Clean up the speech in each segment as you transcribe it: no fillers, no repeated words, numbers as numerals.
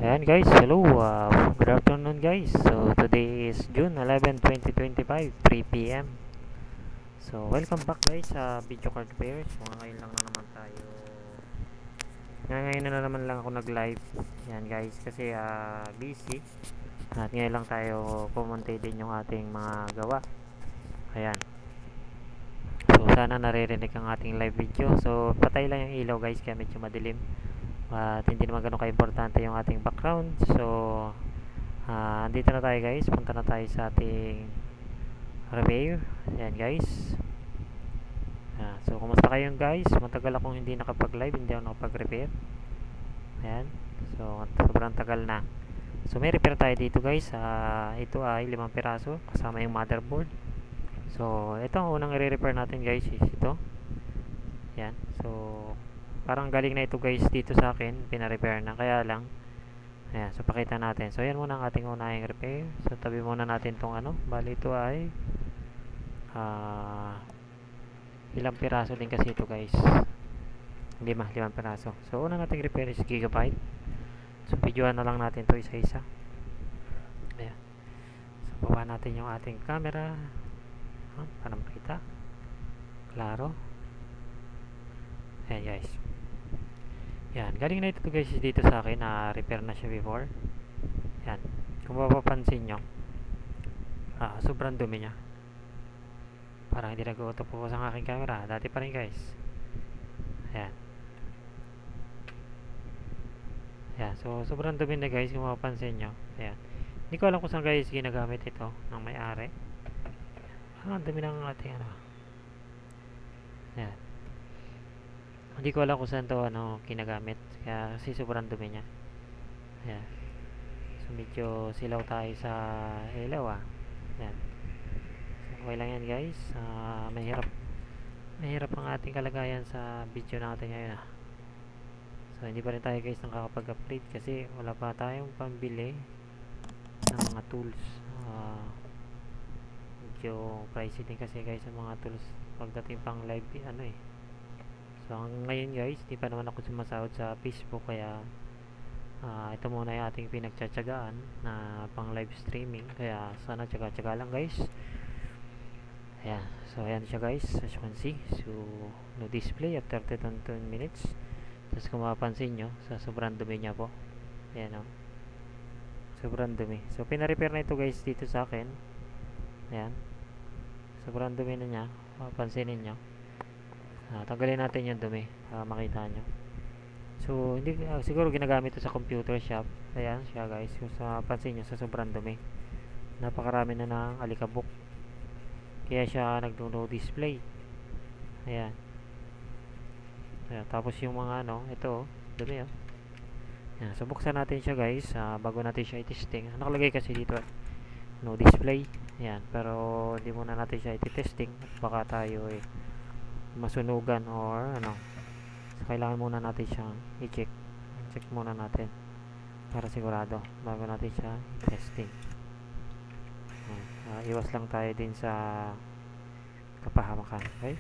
Ayan guys, hello, good afternoon guys. So today is June 11, 2025, 3 p.m. So welcome back guys sa Video Card Pairs. Ngayon lang na naman tayo. Ngayon na naman lang ako nag-live. Ayan guys, kasi busy. At ngayon lang tayo pumunti din yung ating mga gawa. Ayan. So sana naririnig ang ating live video. So patay lang yung ilaw guys, kaya medyo madilim. At hindi naman ganun ka-importante yung ating background. So andito na tayo guys, punta na tayo sa ating repair. Ayan guys. So kumusta kayo guys? Matagal akong hindi nakapag-live, hindi ako nakapag-repair. Ayan. So sobrang tagal na. So may repair tayo dito guys. Ito ay 5 piraso kasama yung motherboard. So ito ang unang i-repair natin guys, is ito. Ayan. So parang galing na ito guys dito sa akin, pina-repair na, kaya lang ayan, so pakita natin. So yan muna ang ating unahing repair. So tabi muna natin tong bali ito ay ilang piraso din kasi ito guys, 5 piraso. So unang nating repair is Gigabyte. So videoan na lang natin to isa-isa. Ayan. So baba natin yung ating camera para makita klaro. Ayan guys. Yan, galing na ito guys dito sa akin, repair na siya before. Yan, kung mapapansin nyo, sobrang dumi niya. Parang hindi nag-auto focus ang aking camera, dati pa rin guys. Ayan. Ayan, so sobrang dumi na guys kung mapapansin nyo. Ayan, hindi ko alam kung saan guys ginagamit ito ng may-ari. Ang dumi ng ating Ayan, hindi ko alam kung saan to kinagamit, kaya kasi sobrang dumi niya. Ayan. So medyo silaw tayo sa ilaw Ayan. So okay lang yan guys. Mahirap ang ating kalagayan sa video natin ngayon So hindi pa rin tayo guys nakakapag-upgrade kasi wala pa tayong pambili ng mga tools. Medyo pricey din kasi guys ang mga tools pagdating pang live So ngayon guys, di pa naman ako sumasahod sa Facebook, kaya ito muna yung ating pinagtsatsagaan na pang live streaming, kaya sana tsaga-tsaga lang guys. Ayan, so ayan siya guys, as you can see. So no display after 10 minutes. Tapos kung mapapansin nyo, sa sobrang dumi nya po. Ayan sobrang dumi. So pina-repair na ito guys dito sa akin. Ayan, sobrang dumi na nya, mapapansinin nyo. Tanggalin natin yung dumi para makita nyo. So hindi siguro ginagamit ito sa computer shop. Ayan siya guys, kung pansin nyo sa sobrang dumi, napakarami na ng alikabok, kaya siya nagno display. Ayan. Ayan, tapos yung mga ito dumi Ayan, so buksan natin siya guys bago natin siya i-testing. Nakalagay kasi dito no display. Ayan, pero hindi muna natin siya i-testing at baka tayo masunugan or so kailangan muna natin siyang i-check muna natin para sigurado bago natin siya i-testing. Iwas lang tayo din sa kapahamakan. Okay,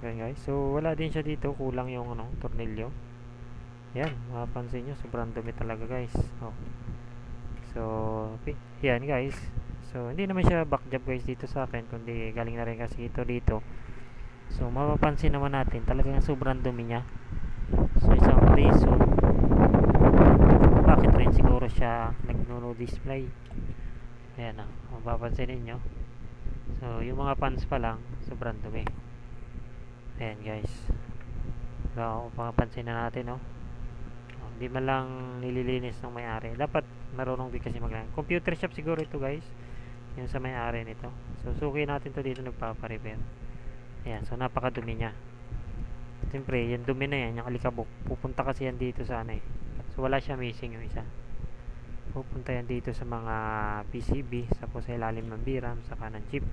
okay guys, so wala din siya dito, kulang yung tornilyo. Yan, mapapansin nyo sobrang dumi talaga guys. So yan guys. So hindi naman siya back job guys dito sa akin, kundi galing na rin kasi ito dito. So mapapansin naman natin talagang sobrang dumi niya. So isang reason bakit rin siguro siya nagno display. Ayan mapapansin ninyo. So yung mga fans pa lang sobrang dumi. Ayan guys. So mapapansin na natin hindi man lang nililinis ng may-ari. Dapat marunong din kasi computer shop siguro ito guys, yung sa may-ari nito. So suki natin to dito nagpapa-repair. Ayan, so napakadumi niya. Siyempre yung dumi na yan, yung alikabok, pupunta kasi yan dito sa so wala siya missing yung isa, pupunta yan dito sa mga PCB, tapos sa ilalim ng VRAM, sa kanan chip.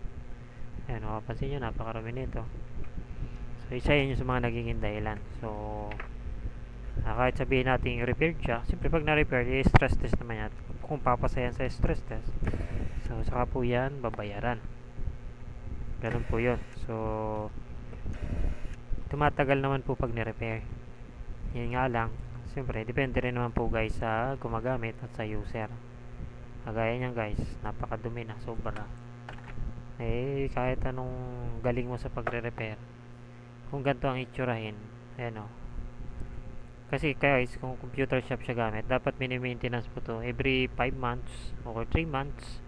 Ayan, mapapansin nyo napakarumi nito. So isa yun yung sa mga nagiging dahilan. So kahit sabihin natin repaired siya, siyempre pag na-repair, stress test naman yan. Kung papasayan sa stress test, so saka po yan babayaran. Ganun po yun. So ito tumatagal naman po pag ni-repair. Yun nga lang, siyempre depende rin naman po guys sa gumagamit at sa user. Kagaya niyan guys, napakadumi na, sobra. Kahit anong galing mo sa pagre-repair, kung ganito ang itsurahin, ayan o. Kasi guys, kung computer shop siya gamit, dapat mini-maintenance po to every 5 months or 3 months.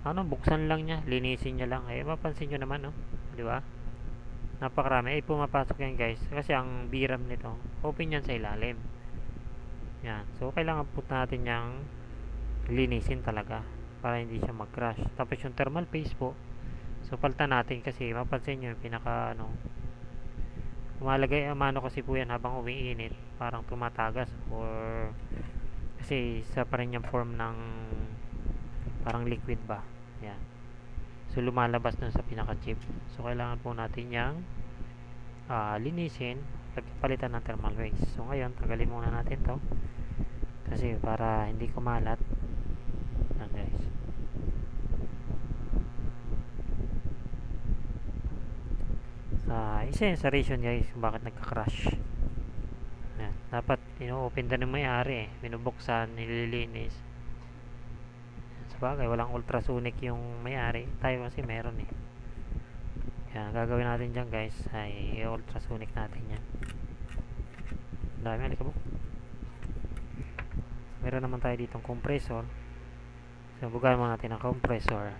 Buksan lang niya, linisin niya lang. Mapansin nyo naman, no? Di ba? Napakarami. Pumapasok yan guys. Kasi ang VRAM nito, open yan sa ilalim. Yan. So, kailangan po natin yang linisin talaga para hindi siya mag-crash. Tapos yung thermal paste po, so palitan natin kasi mapansin nyo yung pinaka umalagay ang mano kasi po yan habang umiinit, parang tumatagas or kasi isa pa rin yung form ng parang liquid ba. Yan. So lumalabas dun sa pinaka chip. So kailangan po natin yang linisin, palitan ng thermal paste. So ngayon tanggalin muna natin to kasi para hindi kumalat. Guys, isa yung sa reason guys kung bakit nagka-crash. Yan. Dapat ino-open din ng may-ari binubuksan, nililinis. Sabagay walang ultrasonic yung may-ari, tayo kasi meron yan. Gagawin natin dyan guys ay ultrasonic natin yan. Dami alikabok. Meron naman tayo ditong compressor. So, bugaan mo natin ang compressor.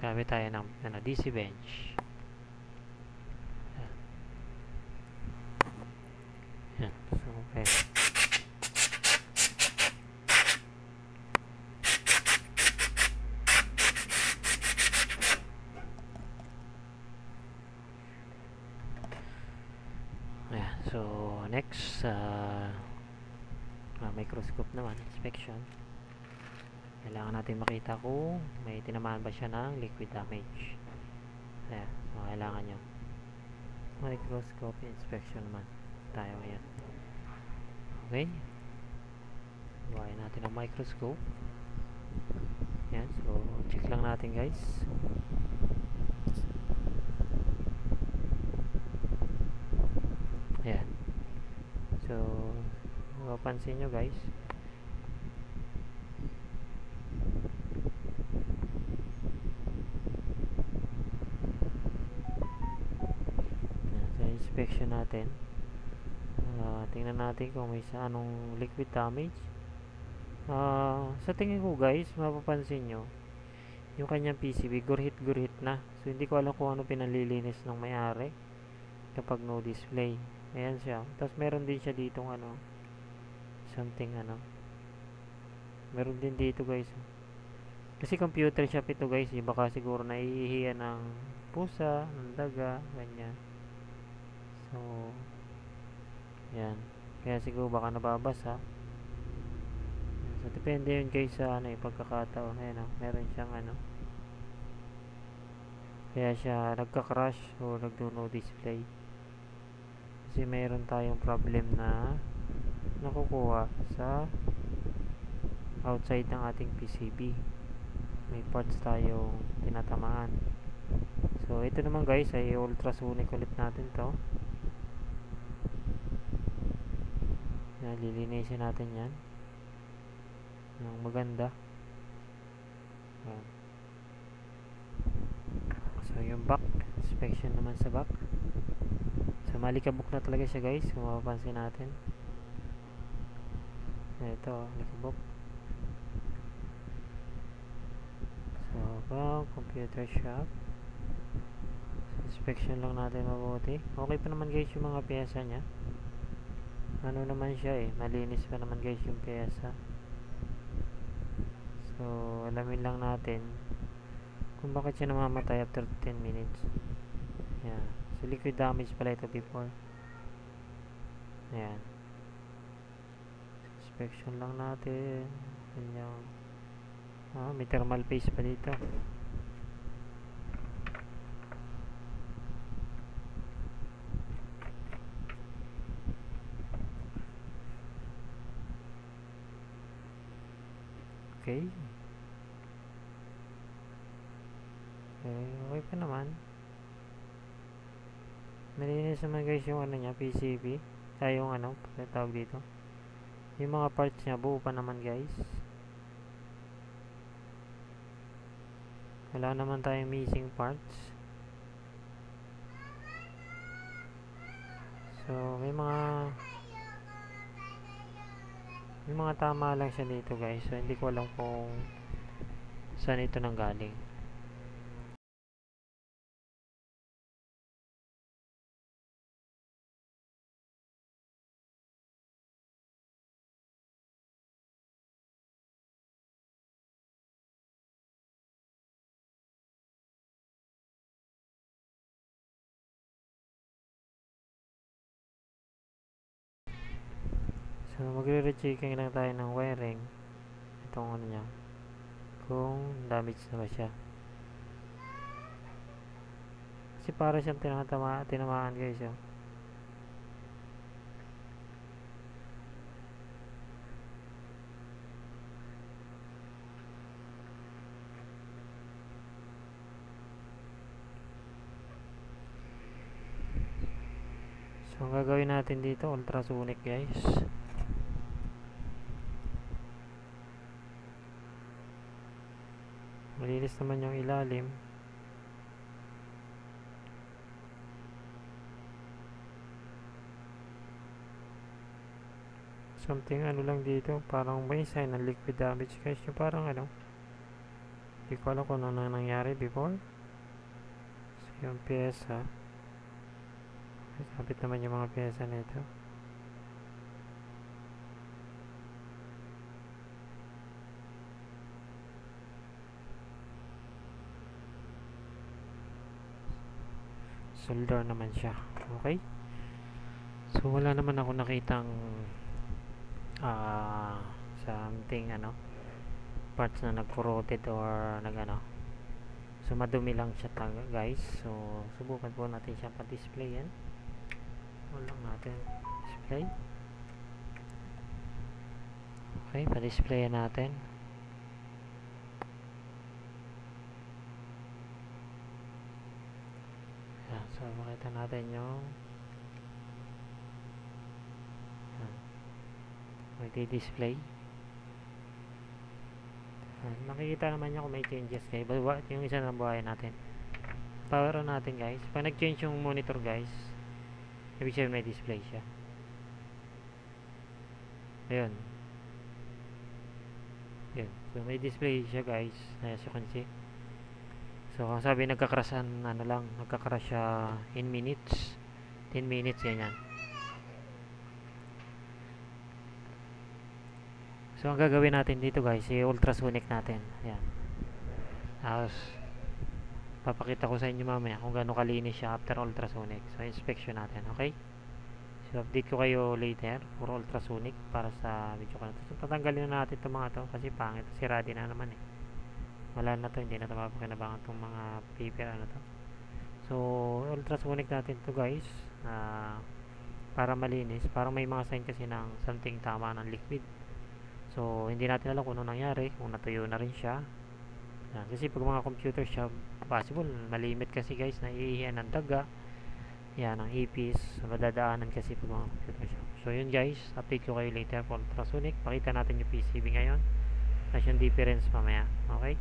Gamit tayo ng DC bench. Yan. So, okay. So next microscope naman, inspection. Kailangan natin makita kung may tinamaan ba siya ng liquid damage. Ayan, so kailangan nyo microscope inspection naman tayo ngayon. Okay, buhayin natin ang microscope. Ayan, so check lang natin guys. Ayan. So, mapapansin nyo guys. Ayan, sa inspection natin. Tingnan natin kung may anong liquid damage. Sa tingin ko guys, mapapansin nyo, yung kanyang PCB, gurhit na. So, hindi ko alam kung ano pinalilinis ng may-ari kapag no display. Ayan siya. Tapos meron din siya ditong something meron din dito guys. Kasi computer shop ito guys. Baka siguro naiihiyan ng pusa, ng daga, ganyan. So, yan. Kaya siguro baka nababasa. So, depende yun guys sa pagkakataon. Ayan meron siyang kaya siya nagka-crash o nagdo-no display. Kasi mayroon tayong problem na nakukuha sa outside ng ating PCB. May parts tayong tinatamaan. So ito naman guys ay ultrasonic ulit natin to. Lilinisin natin yan ng maganda. So yung back inspection naman sa back. So malikabok na talaga siya guys kung mapapansin natin. Ito, malikabok. So computer shop. So, inspection lang natin mabuti. Okay pa naman guys yung mga pyesa nya. Naman siya malinis pa naman guys yung pyesa. So alamin lang natin kung bakit siya namamatay after 10 minutes. Yan. So liquid damage pala ito before. Ayan. Inspection lang natin. Kanyang may thermal paste pa dito. Okay. Okay pa naman. Malinis naman guys yung ano niya, PCB. Yung ano, tawag dito. Yung mga parts niya, buo pa naman guys. Wala naman tayong missing parts. So, may mga tama lang siya dito guys. So, hindi ko alam kung saan ito nanggaling. So, magre-rechecking lang tayo ng wiring. Itong ano niya. Kung damage na ba siya. Kasi para siyang tinamaan guys. Oh. So, ang gagawin natin dito, ultrasonic guys. Malinis naman yung ilalim. Something ano lang dito, parang may sign ng liquid damage guys. Yung parang ano, hindi ko alam kung ano nangyari before. So, yung pyesa. Sabit naman yung mga pyesa nito. Solder naman siya. Okay? So, wala naman ako nakitang something ano parts na nag-corroded or nag-ano. So, madumi lang siya guys. So, subukan po natin siya pa-display yan. Walang natin display. Okay, pa-display natin. Yan, so, makita natin yung magdi-display. Nakikita naman niya kung may changes guys. Yung isa na buhayin natin. Power on natin guys. Pag nag-change yung monitor guys, ibig sabihin may display siya. Ayun. Yun. So may display siya guys. As you can see. So kung sabi nagka-crashan nagka-crash siya in minutes. 10 minutes yan. So ang gagawin natin dito guys, i-ultrasonic natin. Ayan. Tapos papakita ko sa inyo mamaya kung gaano kalinis siya after ultrasonic. So inspection natin, okay? So update ko kayo later for ultrasonic para sa video ko na to. So tatanggalin na natin itong mga to kasi pangit. Sira din na naman eh. Wala na to, hindi na ito mapakinabangan itong mga paper ano to. So ultrasonic natin to guys. Para malinis. Parang may mga sign kasi ng something tama ng liquid. So, hindi natin alam kung ano nangyari, kung natuyo na rin siya. Yan. Kasi pag mga computer siya, possible, malimit kasi guys, na iihiyan ng daga. Yan, ang ipis, madadaanan kasi pag mga computer siya. So, yun guys, update ko kayo later for ultrasonic. Pakita natin yung PCB ngayon. Tapos yung difference mamaya. Okay?